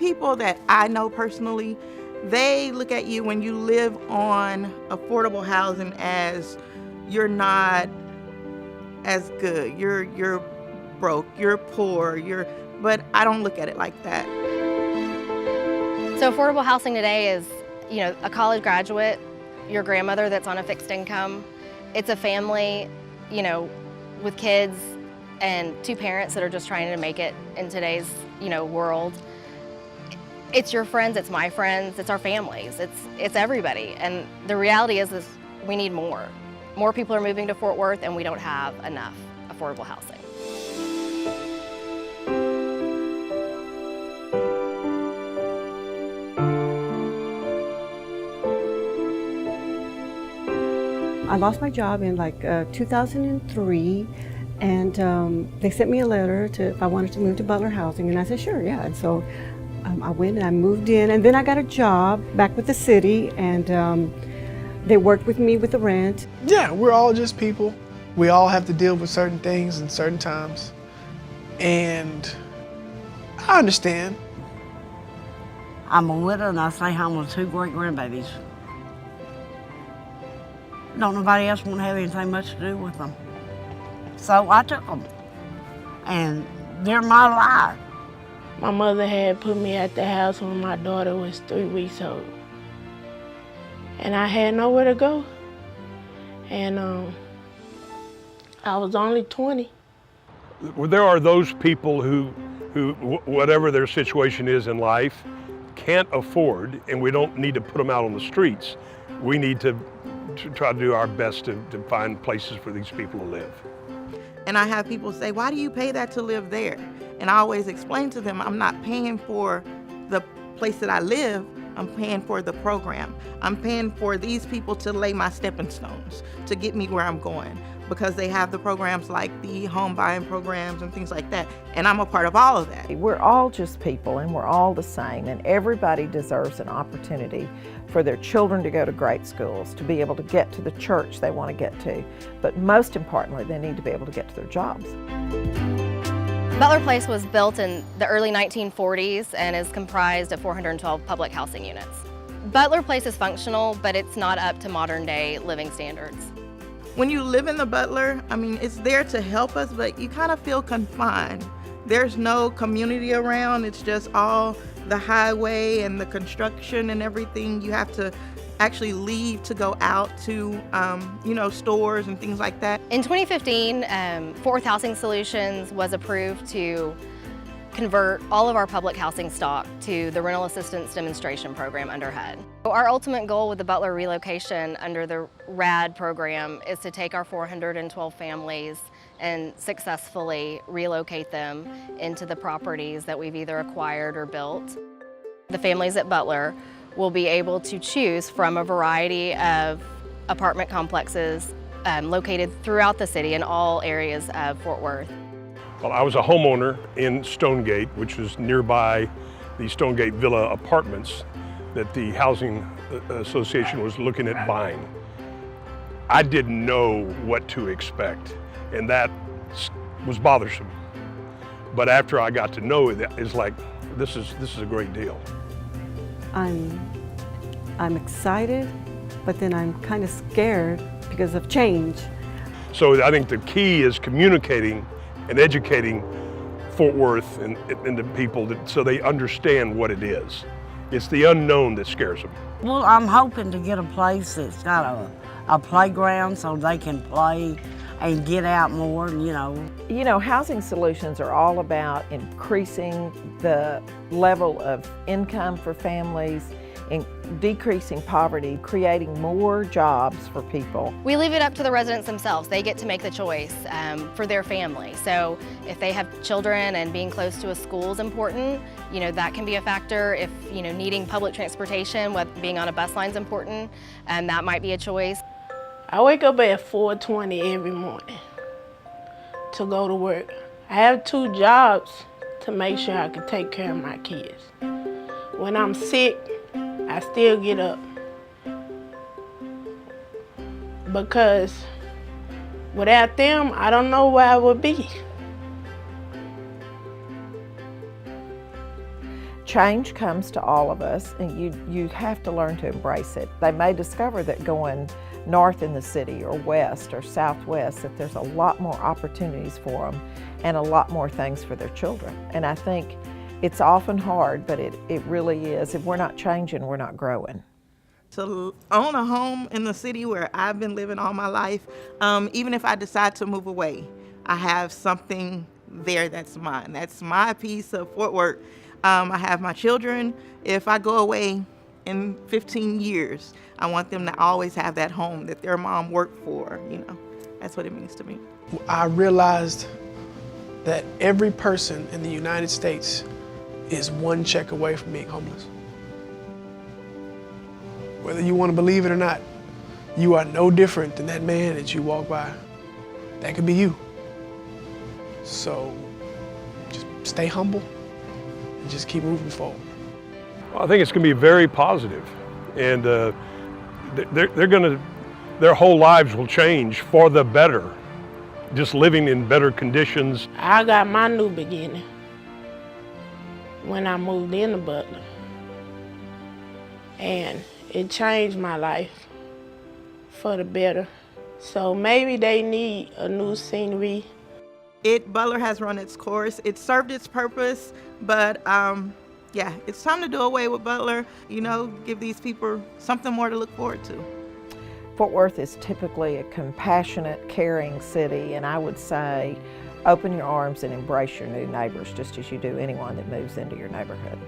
people that I know personally, they look at you when you live on affordable housing as you're not as good. You're broke, you're poor, but I don't look at it like that. So affordable housing today is, a college graduate, your grandmother that's on a fixed income. It's a family, with kids and two parents that are just trying to make it in today's, world. It's your friends, it's my friends, it's our families, it's everybody. And the reality is we need more. More people are moving to Fort Worth and we don't have enough affordable housing. I lost my job in 2003, and they sent me a letter if I wanted to move to Butler Housing, and I said sure, yeah. And so I went and I moved in, and then I got a job back with the city, and they worked with me with the rent. Yeah, we're all just people. We all have to deal with certain things in certain times, and I understand. I'm a widow and I stay home with 2 great grandbabies. Don't nobody else want to have anything much to do with them. So I took them, and they're my life. My mother had put me at the house when my daughter was 3 weeks old. And I had nowhere to go. And I was only 20. Well, there are those people who, whatever their situation is in life, can't afford, and we don't need to put them out on the streets. We need to try to do our best to find places for these people to live. And I have people say, why do you pay that to live there? And I always explain to them, I'm not paying for the place that I live, I'm paying for the program. I'm paying for these people to lay my stepping stones, to get me where I'm going, because they have the programs like the home buying programs and things like that. And I'm a part of all of that. We're all just people and we're all the same, and everybody deserves an opportunity for their children to go to great schools, to be able to get to the church they want to get to. But most importantly, they need to be able to get to their jobs. Butler Place was built in the early 1940s and is comprised of 412 public housing units. Butler Place is functional, but it's not up to modern day living standards. When you live in the Butler, it's there to help us, but you kind of feel confined. There's no community around, it's just all the highway and the construction and everything. You have to actually leave to go out to, stores and things like that. In 2015, Fort Worth Housing Solutions was approved to convert all of our public housing stock to the Rental Assistance Demonstration Program under HUD. Our ultimate goal with the Butler relocation under the RAD program is to take our 412 families and successfully relocate them into the properties that we've either acquired or built. The families at Butler will be able to choose from a variety of apartment complexes located throughout the city in all areas of Fort Worth. Well, I was a homeowner in Stonegate, which was nearby the Stonegate Villa apartments that the Housing Association was looking at buying. I didn't know what to expect, and that was bothersome. But after I got to know it, it's like, this is a great deal. I'm excited, but then I'm kind of scared because of change. So I think the key is communicating and educating Fort Worth and the people so they understand what it is. It's the unknown that scares them. Well, I'm hoping to get a place that's got a playground so they can play and get out more, Housing solutions are all about increasing the level of income for families, in decreasing poverty, creating more jobs for people. We leave it up to the residents themselves. They get to make the choice for their family. So if they have children and being close to a school is important, that can be a factor. If, needing public transportation, being on a bus line is important, and that might be a choice. I wake up at 4:20 every morning to go to work. I have 2 jobs to make sure I can take care of my kids. When I'm sick, I still get up because without them, I don't know where I would be. change comes to all of us, and you have to learn to embrace it. They may discover that going north in the city or west or southwest, that there's a lot more opportunities for them and a lot more things for their children. And I think it's often hard, but it really is. If we're not changing, we're not growing. To own a home in the city where I've been living all my life, even if I decide to move away, I have something there that's mine. That's my piece of Fort Worth. I have my children. If I go away in 15 years, I want them to always have that home that their mom worked for. That's what it means to me. I realized that every person in the United States is one check away from being homeless. Whether you want to believe it or not, you are no different than that man that you walk by. That could be you. So just stay humble and just keep moving forward. Well, I think it's going to be very positive, and their whole lives will change for the better, just living in better conditions. I got my new beginning when I moved into Butler, and it changed my life for the better. So maybe they need a new scenery. Butler has run its course. It served its purpose, but yeah, it's time to do away with Butler. Give these people something more to look forward to. Fort Worth is typically a compassionate, caring city, and I would say open your arms and embrace your new neighbors just as you do anyone that moves into your neighborhood.